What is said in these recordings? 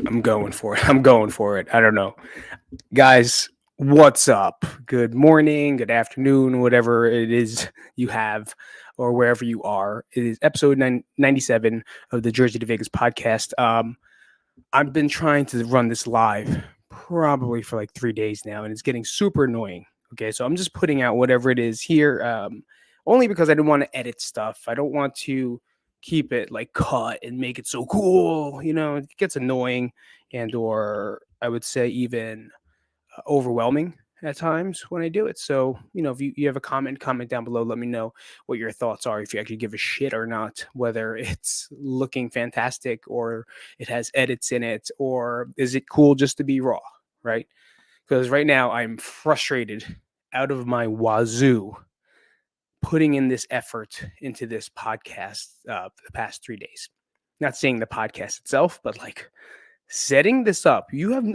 I'm going for it. I'm going for it. I don't know. Guys, what's up? Good morning, good afternoon, whatever it is you have or wherever you are. It is episode 97 of the Jersey to Vegas podcast. I've been trying to run this live probably for like 3 days now, and it's getting super annoying. Okay, so I'm just putting out whatever it is here, only because I didn't want to edit stuff. I don't want to keep it like cut and make it so cool. It gets annoying, and or I would say even overwhelming at times when I do it. So, if you have a comment down below. Let me know what your thoughts are, if you actually give a shit or not, whether it's looking fantastic or it has edits in it, or is it cool just to be raw, right? Because right now I'm frustrated out of my wazoo putting in this effort into this podcast for the past 3 days. Not saying the podcast itself, but like setting this up.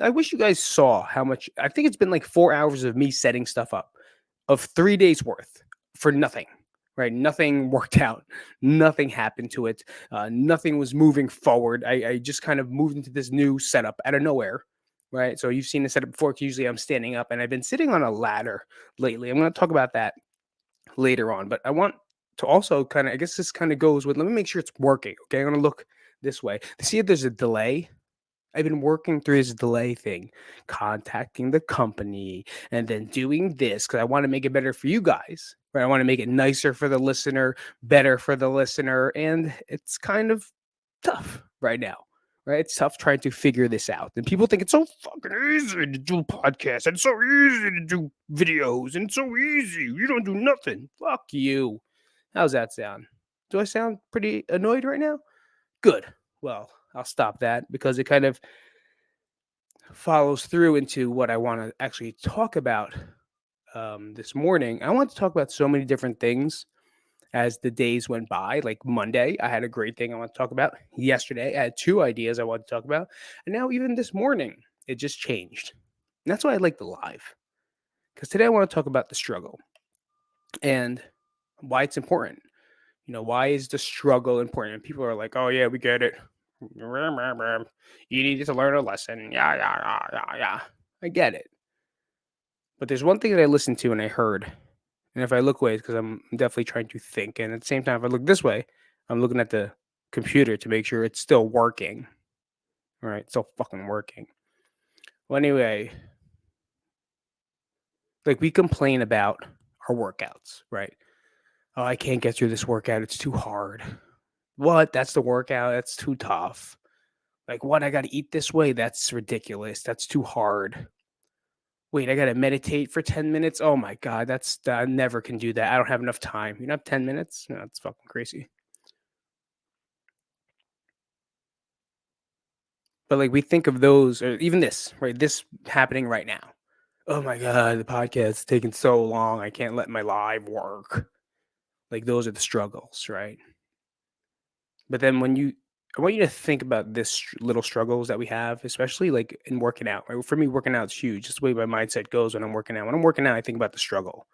I wish you guys saw how much. I think it's been like 4 hours of me setting stuff up of 3 days worth for nothing, right? Nothing worked out. Nothing happened to it. Nothing was moving forward. I just kind of moved into this new setup out of nowhere, right? So you've seen the setup before. 'Cause usually I'm standing up, and I've been sitting on a ladder lately. I'm going to talk about that later on, but I want to also kind of, I guess this kind of goes with, let me make sure it's working. Okay. I'm going to look this way to see if there's a delay. I've been working through this delay thing, contacting the company and then doing this because I want to make it better for you guys. Right? I want to make it nicer for the listener, better for the listener, and it's kind of tough right now. Right? It's tough trying to figure this out. And people think it's so fucking easy to do podcasts. And it's so easy to do videos. And it's so easy. You don't do nothing. Fuck you. How's that sound? Do I sound pretty annoyed right now? Good. Well, I'll stop that because it kind of follows through into what I want to actually talk about this morning. I want to talk about so many different things as the days went by. Like Monday, I had a great thing I want to talk about. Yesterday, I had two ideas I want to talk about. And now, even this morning, it just changed. And that's why I like the live. Because today I want to talk about the struggle and why it's important. Why is the struggle important? And people are like, oh, yeah, we get it. You needed to learn a lesson. Yeah, yeah, yeah, yeah, yeah. I get it. But there's one thing that I listened to and I heard, and if I look away, it's because I'm definitely trying to think. And at the same time, if I look this way, I'm looking at the computer to make sure it's still working. All right, it's still fucking working. Well, anyway, like we complain about our workouts, right? Oh, I can't get through this workout. It's too hard. What? That's the workout. That's too tough. Like, what? I got to eat this way? That's ridiculous. That's too hard. Wait, I gotta meditate for 10 minutes? Oh my god, I never can do that. I don't have enough time. You don't have 10 minutes? No, that's fucking crazy. But like we think of those, or even this, right? This happening right now. Oh my god, the podcast is taking so long. I can't let my live work. Like those are the struggles, right? But then I want you to think about this little struggles that we have, especially like in working out. Right? For me, working out is huge. Just the way my mindset goes when I'm working out. When I'm working out, I think about the struggle.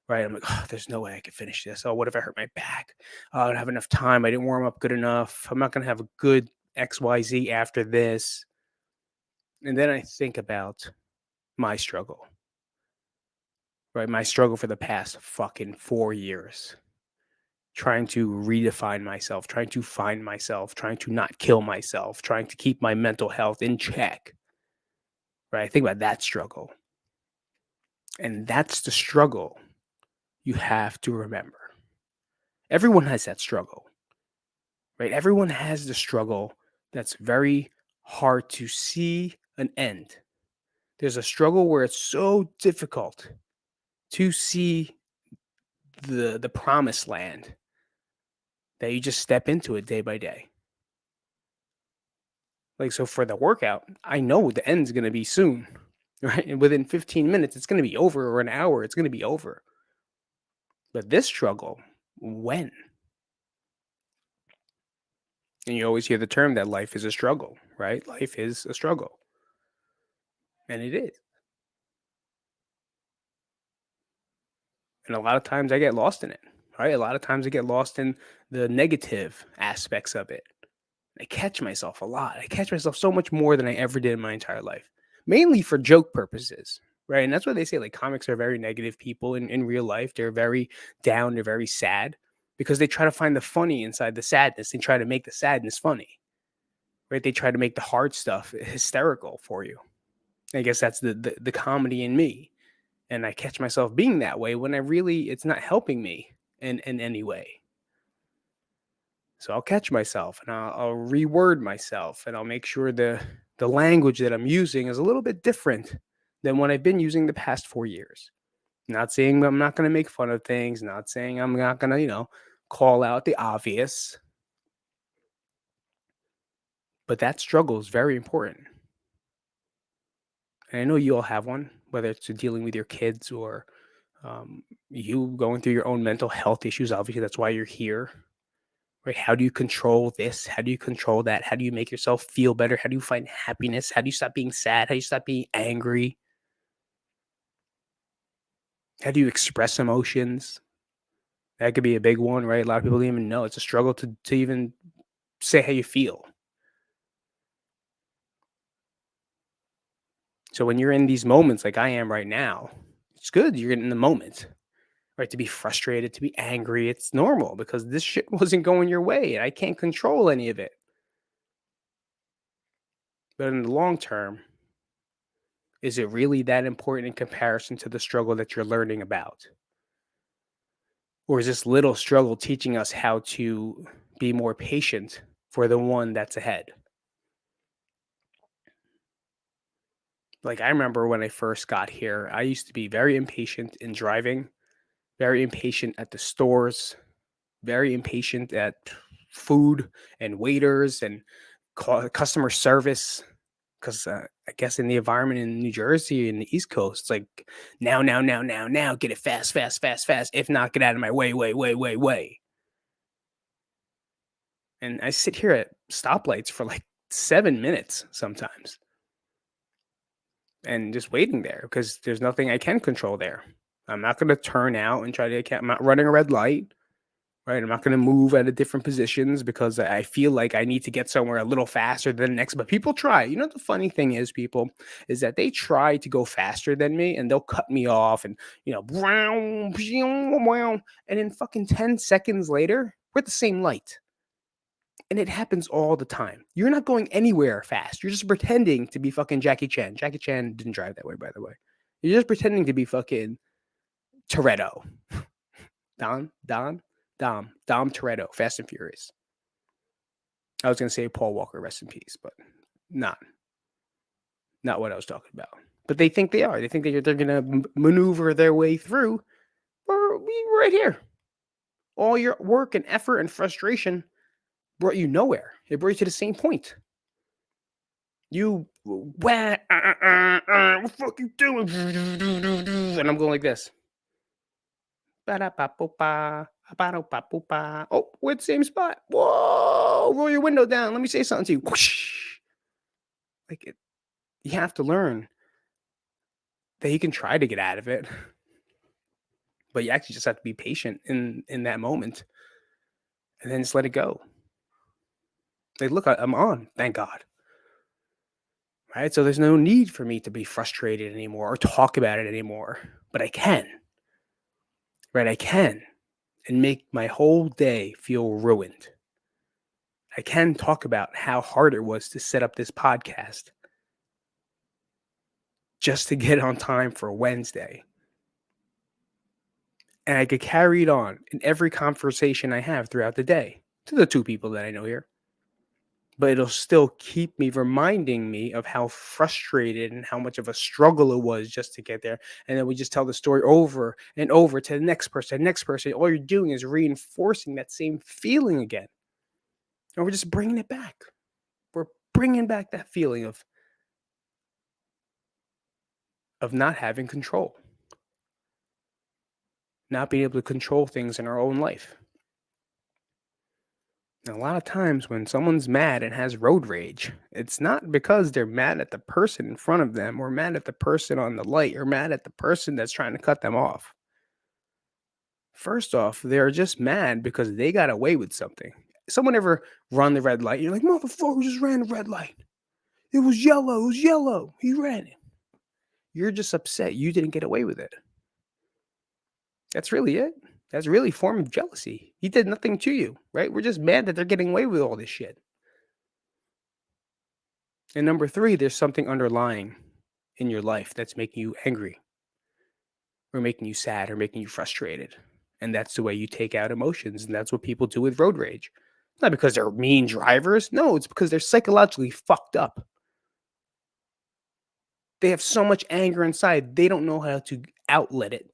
Right? I'm like, oh, there's no way I could finish this. Oh, what if I hurt my back? Oh, I don't have enough time. I didn't warm up good enough. I'm not going to have a good XYZ after this. And then I think about my struggle, right? My struggle for the past fucking 4 years, trying to redefine myself, trying to find myself, trying to not kill myself, trying to keep my mental health in check, right? I think about that struggle. And that's the struggle you have to remember. Everyone has that struggle, right? Everyone has the struggle that's very hard to see an end. There's a struggle where it's so difficult to see the promised land that you just step into it day by day. Like so for the workout, I know the end's going to be soon, right? And within 15 minutes it's going to be over, or an hour it's going to be over. But this struggle, when? And you always hear the term that life is a struggle, right? Life is a struggle. And it is. And a lot of times I get lost in it, right? A lot of times I get lost in the negative aspects of it. I catch myself a lot. I catch myself so much more than I ever did in my entire life, mainly for joke purposes, right? And that's why they say like comics are very negative people in real life. They're very down, they're very sad because they try to find the funny inside the sadness. They try to make the sadness funny, right? They try to make the hard stuff hysterical for you. I guess that's the comedy in me. And I catch myself being that way when I really, it's not helping me in any way. So I'll catch myself and I'll reword myself and I'll make sure the language that I'm using is a little bit different than what I've been using the past 4 years. Not saying I'm not going to make fun of things, not saying I'm not going to, call out the obvious, but that struggle is very important. And I know you all have one, whether it's dealing with your kids or you going through your own mental health issues. Obviously, that's why you're here. Right? How do you control this? How do you control that? How do you make yourself feel better? How do you find happiness? How do you stop being sad? How do you stop being angry? How do you express emotions? That could be a big one, right? A lot of people don't even know. It's a struggle to even say how you feel. So when you're in these moments like I am right now, it's good. You're in the moment, right? To be frustrated, to be angry. It's normal because this shit wasn't going your way and I can't control any of it. But in the long term, is it really that important in comparison to the struggle that you're learning about? Or is this little struggle teaching us how to be more patient for the one that's ahead? Like, I remember when I first got here, I used to be very impatient in driving, very impatient at the stores, very impatient at food and waiters and customer service. Because I guess in the environment in New Jersey and the East Coast, it's like now, get it fast, fast, fast, fast. If not, get out of my way, way, way, way, way. And I sit here at stoplights for like 7 minutes sometimes and just waiting there because there's nothing I can control there. I'm not going to turn out and try to, I'm not running a red light, right? I'm not going to move at a different positions because I feel like I need to get somewhere a little faster than the next. But people try. You know, the funny thing is, people, is that they try to go faster than me and they'll cut me off and, and then fucking 10 seconds later, we're at the same light. And it happens all the time. You're not going anywhere fast. You're just pretending to be fucking Jackie Chan. Jackie Chan didn't drive that way, by the way. You're just pretending to be fucking Toretto. Dom Toretto, Fast and Furious. I was gonna say Paul Walker, rest in peace, but not what I was talking about. But they think they are. They think they're gonna maneuver their way through. We're right here. All your work and effort and frustration brought you nowhere. It brought you to the same point. You what the fuck you doing? And I'm going like this. Oh, we're at the same spot. Whoa, roll your window down. Let me say something to you. Whoosh. Like it, you have to learn that you can try to get out of it, but you actually just have to be patient in that moment, and then just let it go. Like, look, I'm on. Thank God. Right. So there's no need for me to be frustrated anymore or talk about it anymore. But I can. Right. I can. And make my whole day feel ruined. I can talk about how hard it was to set up this podcast just to get on time for Wednesday. And I could carry it on in every conversation I have throughout the day to the two people that I know here. But it'll still keep me reminding me of how frustrated and how much of a struggle it was just to get there. And then we just tell the story over and over to the next person, next person. All you're doing is reinforcing that same feeling again. And we're just bringing it back. We're bringing back that feeling of not having control, not being able to control things in our own life. And a lot of times when someone's mad and has road rage, it's not because they're mad at the person in front of them or mad at the person on the light or mad at the person that's trying to cut them off. First off, they're just mad because they got away with something. Someone ever run the red light? You're like, motherfucker just ran the red light. It was yellow. It was yellow. He ran it. You're just upset you didn't get away with it. That's really it. That's really a form of jealousy. He did nothing to you, right? We're just mad that they're getting away with all this shit. And number three, there's something underlying in your life that's making you angry or making you sad or making you frustrated. And that's the way you take out emotions. And that's what people do with road rage. Not because they're mean drivers. No, it's because they're psychologically fucked up. They have so much anger inside, they don't know how to outlet it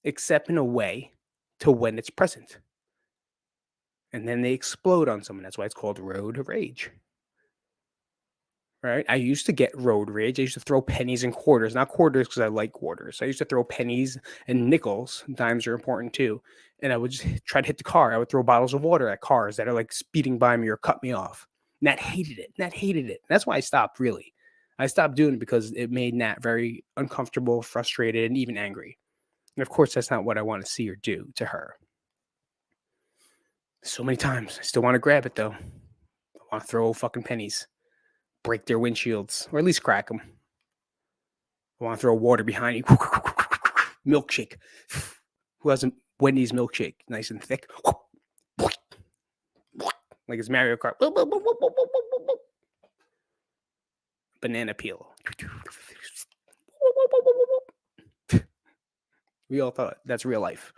except in a way to when it's present. And then they explode on someone. That's why it's called road rage. Right? I used to get road rage. I used to throw pennies and quarters, not quarters because I like quarters. I used to throw pennies and nickels. Dimes are important too. And I would just try to hit the car. I would throw bottles of water at cars that are like speeding by me or cut me off. Nat hated it. Nat hated it. That's why I stopped, really. I stopped doing it because it made Nat very uncomfortable, frustrated, and even angry. And of course, that's not what I want to see or do to her. So many times. I still want to grab it though. I want to throw fucking pennies, break their windshields, or at least crack them. I want to throw water behind you. Milkshake. Who has a Wendy's milkshake? Nice and thick. Like it's Mario Kart. Banana peel. We all thought that's real life.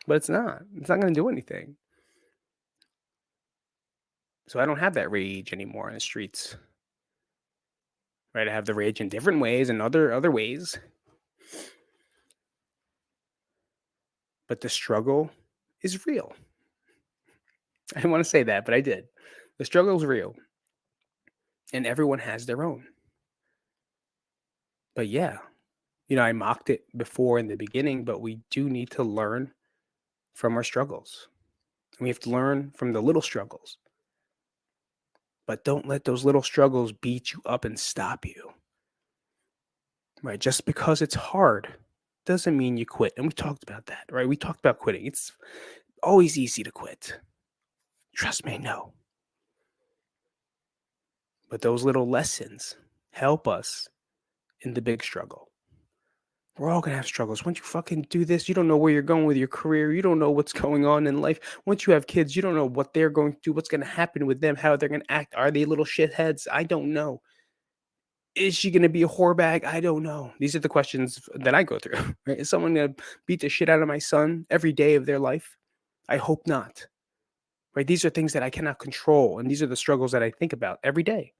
But it's not. It's not going to do anything. So I don't have that rage anymore in the streets. Right? I have the rage in different ways and other ways. But the struggle is real. I didn't want to say that, but I did. The struggle is real. And everyone has their own. But yeah, I mocked it before in the beginning, but we do need to learn from our struggles. And we have to learn from the little struggles. But don't let those little struggles beat you up and stop you. Right? Just because it's hard doesn't mean you quit. And we talked about that, right? We talked about quitting. It's always easy to quit. Trust me, no. But those little lessons help us in the big struggle. We're all going to have struggles. Once you fucking do this, you don't know where you're going with your career. You don't know what's going on in life. Once you have kids, you don't know what they're going to do, what's going to happen with them, how they're going to act. Are they little shitheads? I don't know. Is she going to be a whore bag? I don't know. These are the questions that I go through. Right? Is someone going to beat the shit out of my son every day of their life? I hope not. Right? These are things that I cannot control. And these are the struggles that I think about every day.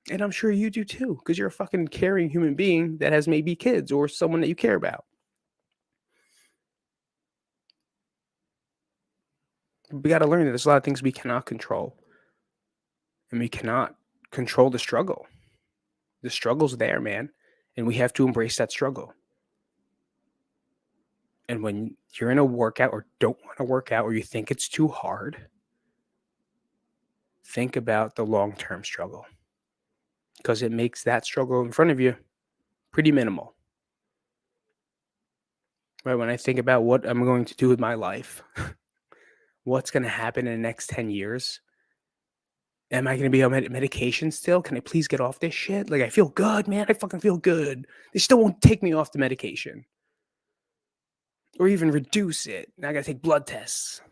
And I'm sure you do too, because you're a fucking caring human being that has maybe kids or someone that you care about. We got to learn that there's a lot of things we cannot control. And we cannot control the struggle. The struggle's there, man. And we have to embrace that struggle. And when you're in a workout or don't want to work out or you think it's too hard, think about the long-term struggle. Because it makes that struggle in front of you pretty minimal. Right? When I think about what I'm going to do with my life, what's going to happen in the next 10 years, am I going to be on medication still? Can I please get off this shit? Like, I feel good, man. I fucking feel good. They still won't take me off the medication. Or even reduce it. Now I got to take blood tests.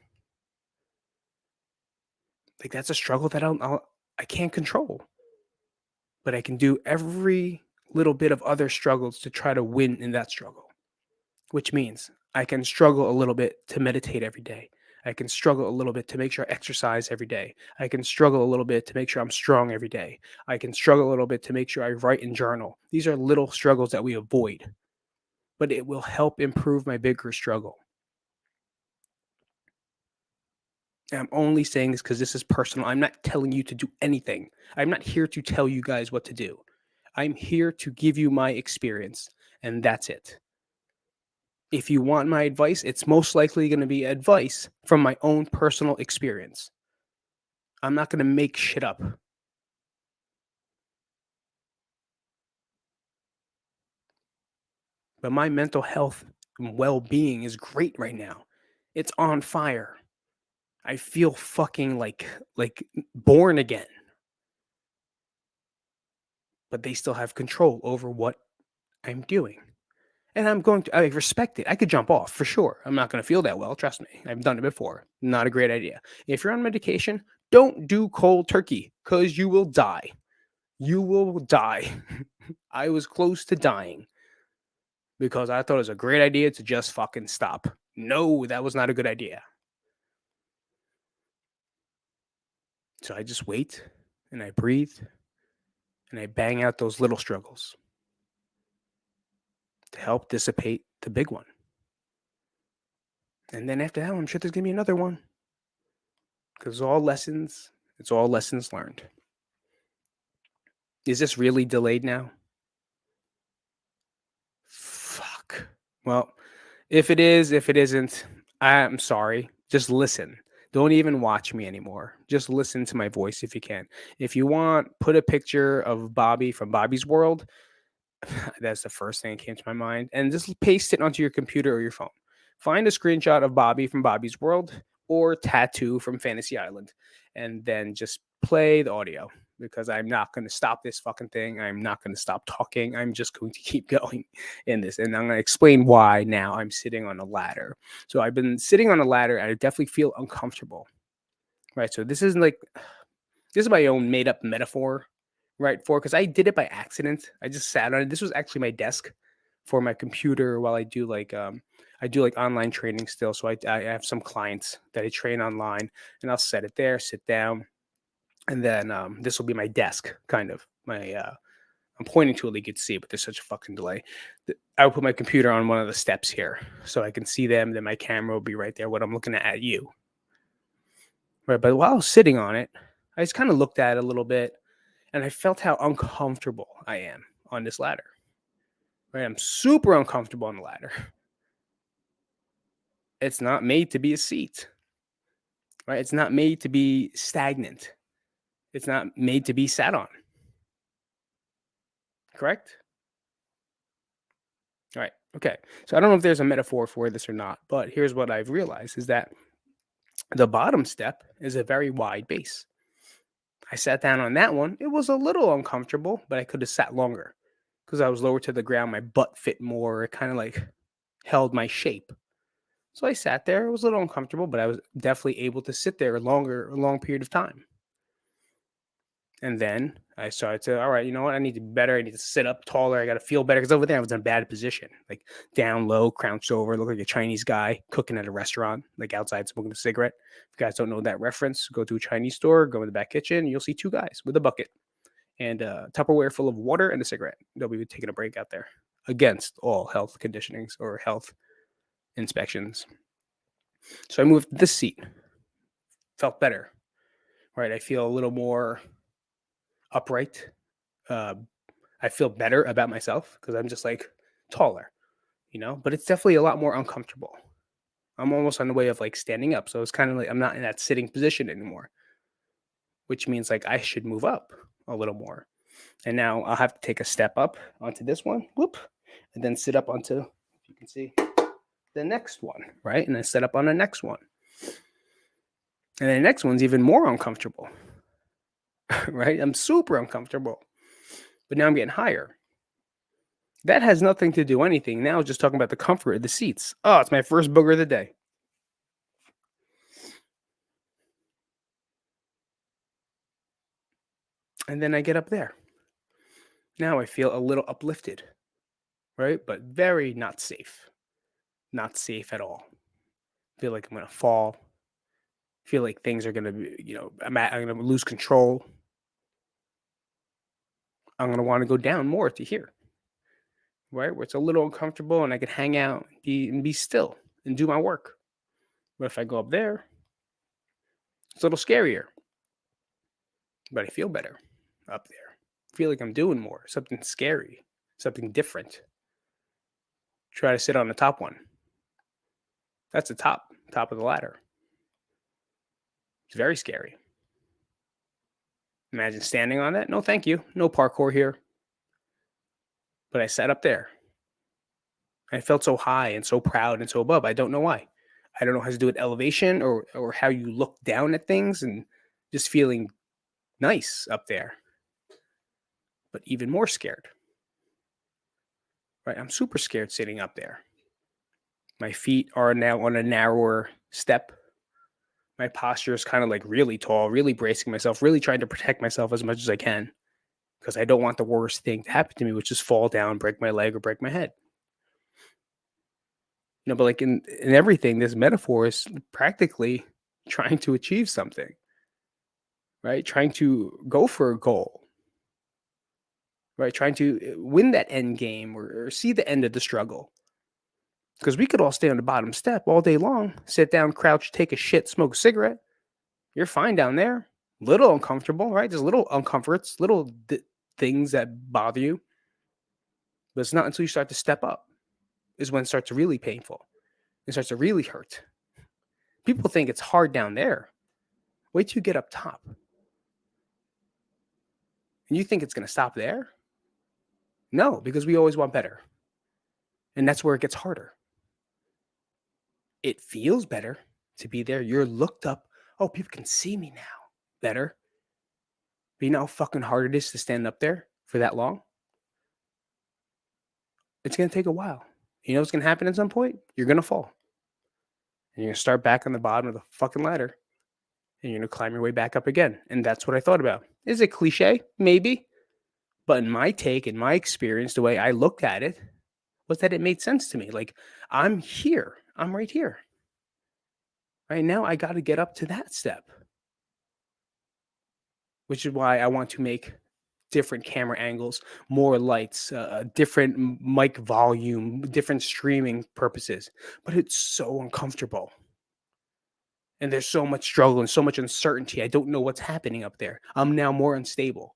Like, that's a struggle that I can't control. But I can do every little bit of other struggles to try to win in that struggle. Which means I can struggle a little bit to meditate every day. I can struggle a little bit to make sure I exercise every day. I can struggle a little bit to make sure I'm strong every day. I can struggle a little bit to make sure I write and journal. These are little struggles that we avoid, but it will help improve my bigger struggle. And I'm only saying this because this is personal. I'm not telling you to do anything. I'm not here to tell you guys what to do. I'm here to give you my experience, and that's it. If you want my advice, it's most likely going to be advice from my own personal experience. I'm not going to make shit up. But my mental health and well-being is great right now. It's on fire. I feel fucking like born again, but they still have control over what I'm doing. And I respect it. I could jump off for sure. I'm not going to feel that well. Trust me. I've done it before. Not a great idea. If you're on medication, don't do cold turkey because you will die. You will die. I was close to dying because I thought it was a great idea to just fucking stop. No, that was not a good idea. So I just wait and I breathe and I bang out those little struggles to help dissipate the big one. And then after that one, I'm sure there's going to be another one because it's all lessons learned. Is this really delayed now? Fuck. Well, if it is, if it isn't, I'm sorry. Just listen. Don't even watch me anymore. Just listen to my voice if you can. If you want, put a picture of Bobby from Bobby's World. That's the first thing that came to my mind. And just paste it onto your computer or your phone. Find a screenshot of Bobby from Bobby's World or Tattoo from Fantasy Island. And then just play the audio because I'm not going to stop this fucking thing. I'm not going to stop talking. I'm just going to keep going in this. And I'm going to explain why now I'm sitting on a ladder. So I've been sitting on a ladder and I definitely feel uncomfortable. Right. So this is my own made up metaphor, right? Because I did it by accident. I just sat on it. This was actually my desk for my computer while I do like online training still. So I have some clients that I train online and I'll set it there, sit down. And then this will be my desk, kind of. I'm pointing to it, like you can see, but there's such a fucking delay. I will put my computer on one of the steps here so I can see them. Then my camera will be right there when I'm looking at you. Right. But while I was sitting on it, I just kind of looked at it a little bit and I felt how uncomfortable I am on this ladder. Right. I'm super uncomfortable on the ladder. It's not made to be a seat. Right. It's not made to be stagnant. It's not made to be sat on. Correct? All right. Okay. So I don't know if there's a metaphor for this or not, but here's what I've realized is that the bottom step is a very wide base. I sat down on that one. It was a little uncomfortable, but I could have sat longer because I was lower to the ground. My butt fit more. It kind of like held my shape. So I sat there. It was a little uncomfortable, but I was definitely able to sit there a long period of time. And then I started to, all right, you know what? I need to be better. I need to sit up taller. I got to feel better because over there I was in a bad position, like down low, crouched over, look like a Chinese guy cooking at a restaurant, like outside smoking a cigarette. If you guys don't know that reference, go to a Chinese store, go in the back kitchen, you'll see two guys with a bucket and a Tupperware full of water and a cigarette. They'll be taking a break out there against all health conditionings or health inspections. So I moved this seat, felt better, right? I feel a little more upright. Uh, I feel better about myself because I'm just like taller, but it's definitely a lot more uncomfortable. I'm almost on the way of like standing up. So it's kind of like I'm not in that sitting position anymore, which means like I should move up a little more. And now I'll have to take a step up onto this one, whoop, and then sit up onto, if you can see, the next one, right? And then sit up on the next one. And then the next one's even more uncomfortable, right? I'm super uncomfortable. But now I'm getting higher. That has nothing to do anything. Now just talking about the comfort of the seats. Oh, it's my first booger of the day. And then I get up there. Now I feel a little uplifted, right? But very not safe. Not safe at all. Feel like I'm going to fall. Feel like things are going to be, I'm going to lose control. I'm going to want to go down more to here, right? Where it's a little uncomfortable and I can hang out and be still and do my work. But if I go up there, it's a little scarier. But I feel better up there. I feel like I'm doing more, something scary, something different. Try to sit on the top one. That's the top of the ladder. It's very scary. Imagine standing on that. No, thank you. No parkour here. But I sat up there. I felt so high and so proud and so above. I don't know why. I don't know how to do it elevation or how you look down at things and just feeling nice up there, but even more scared. Right? I'm super scared sitting up there. My feet are now on a narrower step. My posture is kind of like really tall, really bracing myself, really trying to protect myself as much as I can because I don't want the worst thing to happen to me, which is fall down, break my leg, or break my head. But like in everything, this metaphor is practically trying to achieve something, right? Trying to go for a goal, right? Trying to win that end game or see the end of the struggle. Because we could all stay on the bottom step all day long, sit down, crouch, take a shit, smoke a cigarette. You're fine down there. Little uncomfortable, right? There's little uncomforts, little things that bother you. But it's not until you start to step up is when it starts to really painful. It starts to really hurt. People think it's hard down there. Wait till you get up top. And you think it's going to stop there? No, because we always want better. And that's where it gets harder. It feels better to be there. You're looked up. Oh, people can see me now. Better. But you know how fucking hard it is to stand up there for that long? It's going to take a while. You know what's going to happen at some point? You're going to fall. And you're going to start back on the bottom of the fucking ladder. And you're going to climb your way back up again. And that's what I thought about. Is it cliche? Maybe. But in my take, in my experience, the way I looked at it was that it made sense to me. Like, I'm here. I'm right here. Right now, I got to get up to that step. Which is why I want to make different camera angles, more lights, different mic volume, different streaming purposes. But it's so uncomfortable. And there's so much struggle and so much uncertainty. I don't know what's happening up there. I'm now more unstable.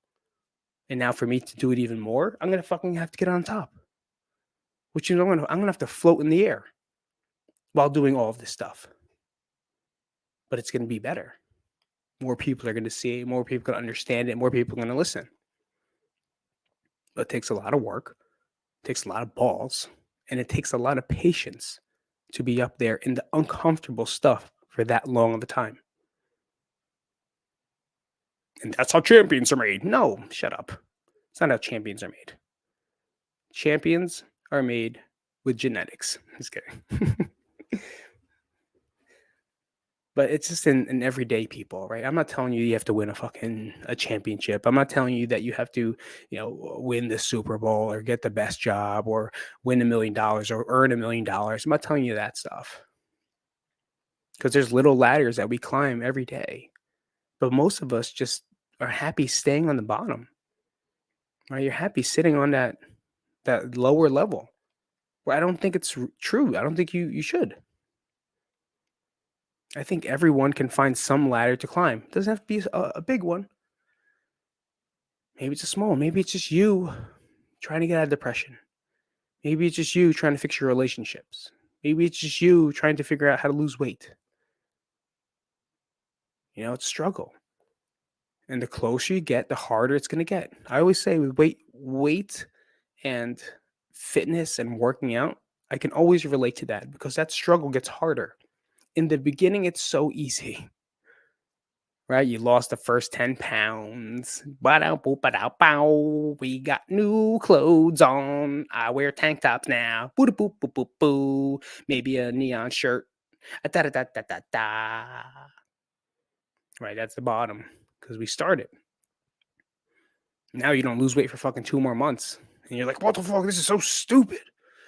And now for me to do it even more, I'm going to fucking have to get on top. Which means I'm going to have to float in the air while doing all of this stuff. But it's going to be better. More people are going to see it. More people can understand it. More people are going to listen. But it takes a lot of work. It takes a lot of balls. And it takes a lot of patience to be up there in the uncomfortable stuff for that long of a time. And that's how champions are made. No, shut up. It's not how champions are made. Champions are made with genetics. Just kidding. But it's just in everyday people, right? I'm not telling you have to win a championship. I'm not telling you that you have to, win the Super Bowl or get the best job or win $1 million or earn $1 million. I'm not telling you that stuff. Because there's little ladders that we climb every day. But most of us just are happy staying on the bottom. Right? You're happy sitting on that lower level. Well, I don't think it's true. I don't think you should. I think everyone can find some ladder to climb. It doesn't have to be a big one. Maybe it's a small one. Maybe it's just you trying to get out of depression. Maybe it's just you trying to fix your relationships. Maybe it's just you trying to figure out how to lose weight. It's a struggle. And the closer you get, the harder it's going to get. I always say with weight and fitness and working out, I can always relate to that because that struggle gets harder. In the beginning, it's so easy, right? You lost the first 10 pounds. We got new clothes on. I wear tank tops now. Boo boo boo boo boo. Maybe a neon shirt. Da da da da da da. Right, that's the bottom because we started. Now you don't lose weight for fucking 2 more months. And you're like, what the fuck? This is so stupid.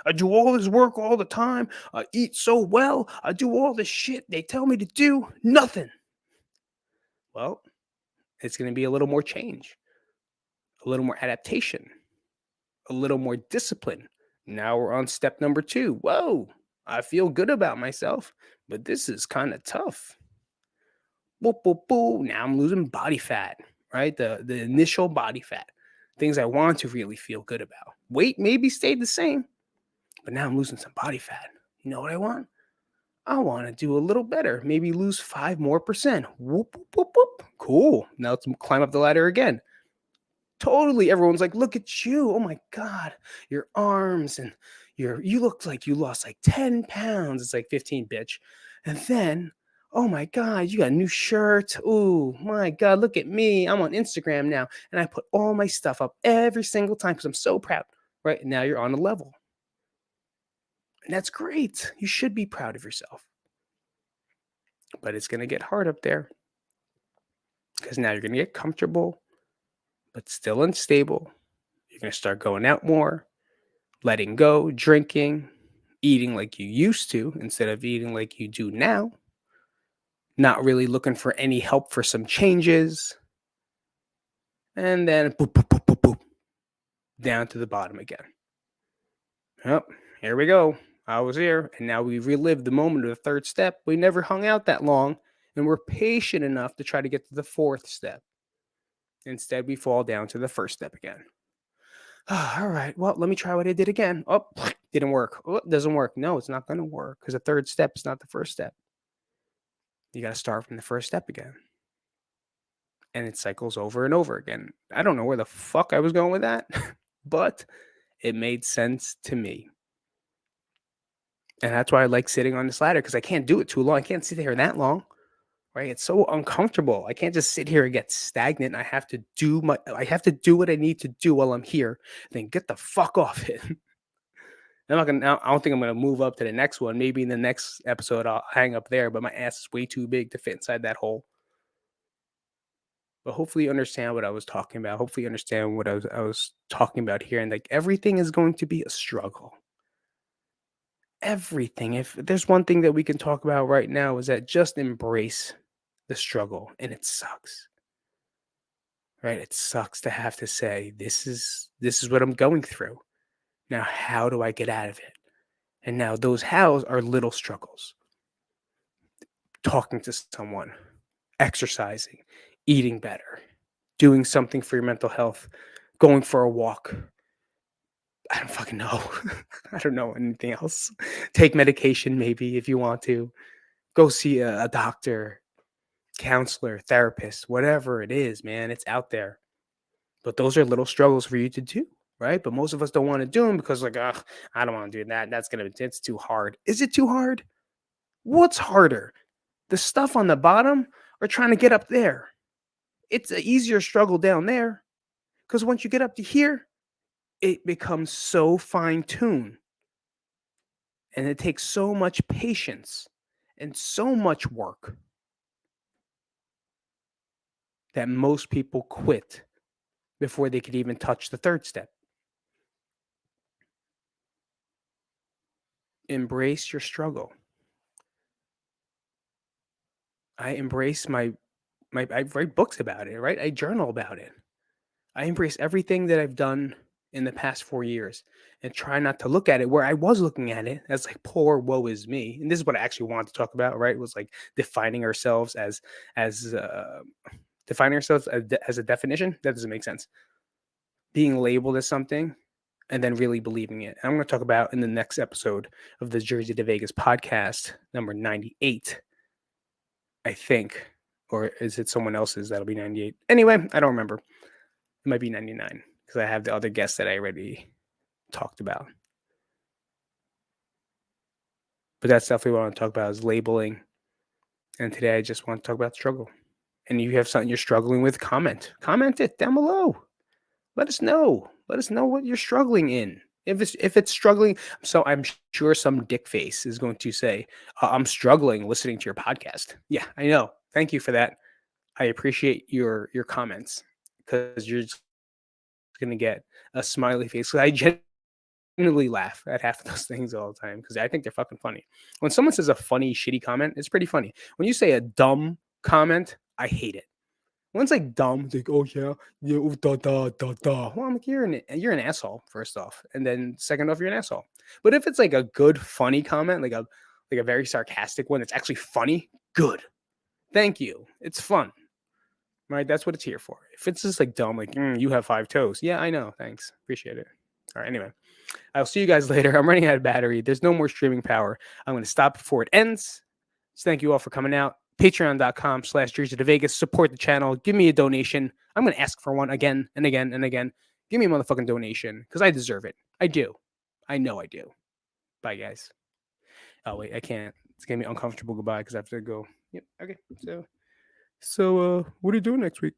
I do all this work all the time. I eat so well. I do all this shit they tell me to do. Nothing. Well, it's going to be a little more change, a little more adaptation, a little more discipline. Now we're on step number 2. Whoa, I feel good about myself, but this is kind of tough. Boop, boop, boop. Now I'm losing body fat, right? The initial body fat, things I want to really feel good about. Weight maybe stayed the same, but now I'm losing some body fat. You know what I want? I want to do a little better. Maybe lose 5% more. Whoop, whoop, whoop, whoop. Cool. Now let's climb up the ladder again. Totally. Everyone's like, look at you. Oh my God. Your arms and you look like you lost like 10 pounds. It's like 15, bitch. And then, oh my God, you got a new shirt. Oh my God, look at me. I'm on Instagram now. And I put all my stuff up every single time because I'm so proud. Right. And now you're on a level. And that's great. You should be proud of yourself. But it's going to get hard up there because now you're going to get comfortable, but still unstable. You're going to start going out more, letting go, drinking, eating like you used to instead of eating like you do now, not really looking for any help for some changes. And then boop, boop, boop, boop, boop, down to the bottom again. Yep, here we go. I was here, and now we relived the moment of the third step. We never hung out that long, and we're patient enough to try to get to the fourth step. Instead, we fall down to the first step again. All right, well, let me try what I did again. Oh, didn't work. Oh, it doesn't work. No, it's not going to work because the third step is not the first step. You got to start from the first step again. And it cycles over and over again. I don't know where the fuck I was going with that, but it made sense to me. And that's why I like sitting on this ladder because I can't do it too long. I can't sit here that long, right? It's so uncomfortable. I can't just sit here and get stagnant. I have to do what I need to do while I'm here. Then get the fuck off it. I don't think I'm gonna move up to the next one. Maybe in the next episode I'll hang up there, but my ass is way too big to fit inside that hole. But hopefully you understand what I was talking about. Hopefully you understand what I was talking about here. And like everything is going to be a struggle. Everything. If there's one thing that we can talk about right now is that just embrace the struggle. And it sucks. Right? It sucks to have to say, this is what I'm going through. Now, how do I get out of it? And now those hows are little struggles. Talking to someone, exercising, eating better, doing something for your mental health, going for a walk. I don't fucking know. I don't know anything else. Take medication, maybe, if you want to. Go see a doctor, counselor, therapist, whatever it is, man. It's out there. But those are little struggles for you to do, right? But most of us don't want to do them because, like, ugh, I don't want to do that. It's too hard. Is it too hard? What's harder? The stuff on the bottom or trying to get up there? It's an easier struggle down there because once you get up to here, it becomes so fine tuned and it takes so much patience and so much work that most people quit before they could even touch the third step. Embrace your struggle. I embrace I write books about it, right? I journal about it. I embrace everything that I've done in the past 4 years and try not to look at it where I was looking at it as like poor woe is me. And this is what I actually wanted to talk about, right? It was like defining ourselves as defining ourselves as a definition. That doesn't make sense. Being labeled as something and then really believing it. I'm going to talk about in the next episode of the Jersey to Vegas podcast, number 98, I think. Or is it someone else's that'll be 98? Anyway, I don't remember. It might be 99 because I have the other guests that I already talked about. But that's definitely what I want to talk about is labeling. And today I just want to talk about struggle. And if you have something you're struggling with, comment it down below. Let us know. Let us know what you're struggling in. If it's struggling, so I'm sure some dick face is going to say, "I'm struggling listening to your podcast." Yeah, I know. Thank you for that. I appreciate your comments because you're just going to get a smiley face. I genuinely laugh at half of those things all the time because I think they're fucking funny. When someone says a funny, shitty comment, it's pretty funny. When you say a dumb comment, I hate it. When it's like dumb, it's like, oh yeah, ooh, da da da da. Well, I'm like, you're an asshole, first off. And then second off, you're an asshole. But if it's like a good, funny comment, like a very sarcastic one that's actually funny, good. Thank you. It's fun. Right? That's what it's here for. If it's just like dumb, like you have 5 toes. Yeah, I know. Thanks. Appreciate it. All right. Anyway, I'll see you guys later. I'm running out of battery. There's no more streaming power. I'm going to stop before it ends. So thank you all for coming out. Patreon.com/Jersey to Vegas. Support the channel. Give me a donation. I'm going to ask for one again and again and again. Give me a motherfucking donation because I deserve it. I do. I know I do. Bye, guys. Oh, wait. I can't It's gonna be uncomfortable goodbye because I have to go. Yep. Okay. So what are you doing next week?